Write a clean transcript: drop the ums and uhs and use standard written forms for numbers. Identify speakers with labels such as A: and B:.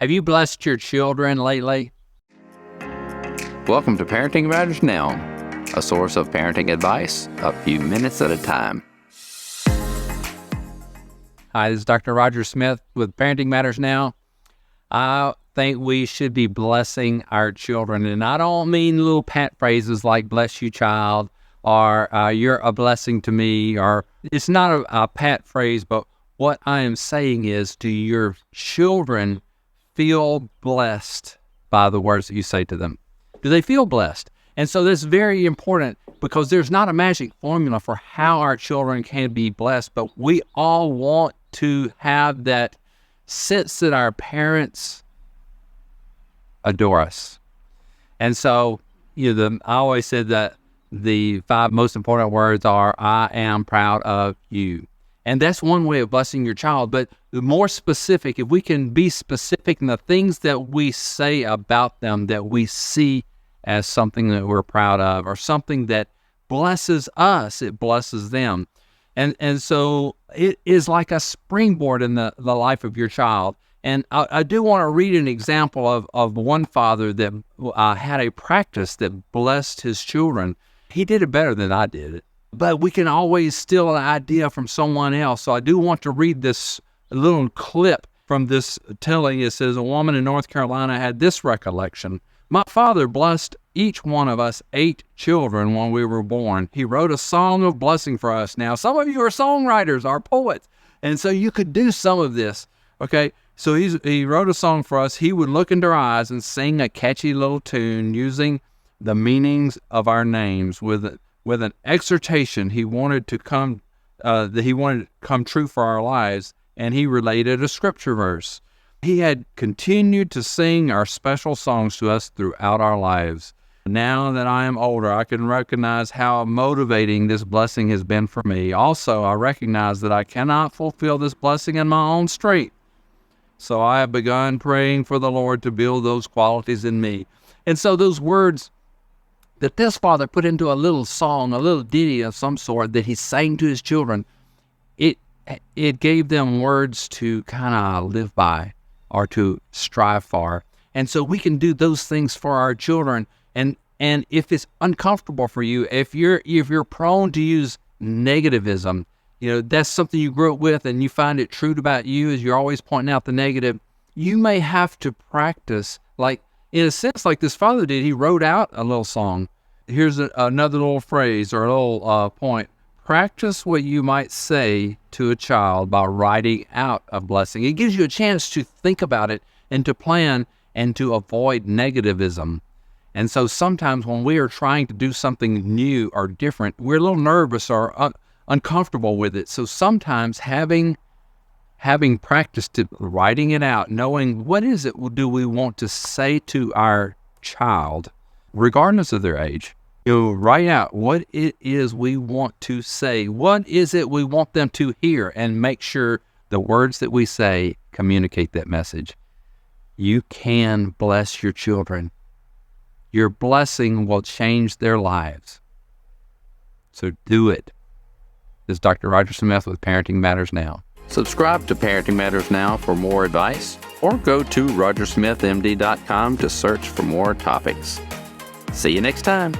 A: Have you blessed your children lately?
B: Welcome to Parenting Matters Now, a source of parenting advice a few minutes at a time.
A: Hi, this is Dr. Roger Smith with Parenting Matters Now. I think we should be blessing our children, and I don't mean little pat phrases like bless you, child, or you're a blessing to me, or it's not a pat phrase, but what I am saying is, do your children feel blessed by the words that you say to them? Do they feel blessed? And so this is very important because there's not a magic formula for how our children can be blessed, but we all want to have that sense that our parents adore us. And so, I always said that the 5 most important words are, I am proud of you. And that's one way of blessing your child. But the more specific, if we can be specific in the things that we say about them, that we see as something that we're proud of, or something that blesses us, it blesses them. And so it is like a springboard in the life of your child. And I do want to read an example of one father that had a practice that blessed his children. He did it better than I did it. But we can always steal an idea from someone else. So I do want to read this little clip from this telling. It says, a woman in North Carolina had this recollection. My father blessed each one of us 8 children when we were born. He wrote a song of blessing for us. Now, some of you are songwriters, are poets, and so you could do some of this, okay? So he wrote a song for us. He would look into our eyes and sing a catchy little tune using the meanings of our names with an exhortation he wanted to come true for our lives, and he related a scripture verse. He had continued to sing our special songs to us throughout our lives. Now that I am older, I can recognize how motivating this blessing has been for me. Also, I recognize that I cannot fulfill this blessing in my own strength. So I have begun praying for the Lord to build those qualities in me. And so those words that this father put into a little song, a little ditty of some sort that he sang to his children, it gave them words to kind of live by or to strive for. And so we can do those things for our children. And if it's uncomfortable for you, if you're prone to use negativism, that's something you grew up with and you find it true about you as you're always pointing out the negative, you may have to practice, like in a sense like this father did. He wrote out a little song. Here's another little phrase or a little point. Practice what you might say to a child by writing out a blessing. It gives you a chance to think about it and to plan and to avoid negativism. And so sometimes when we are trying to do something new or different, we're a little nervous or uncomfortable with it. So sometimes having practiced writing it out, knowing what is it do we want to say to our child, regardless of their age, write out what it is we want to say. What is it we want them to hear? And make sure the words that we say communicate that message. You can bless your children. Your blessing will change their lives. So do it. This is Dr. Roger Smith with Parenting Matters Now.
B: Subscribe to Parenting Matters Now for more advice, or go to rogersmithmd.com to search for more topics. See you next time.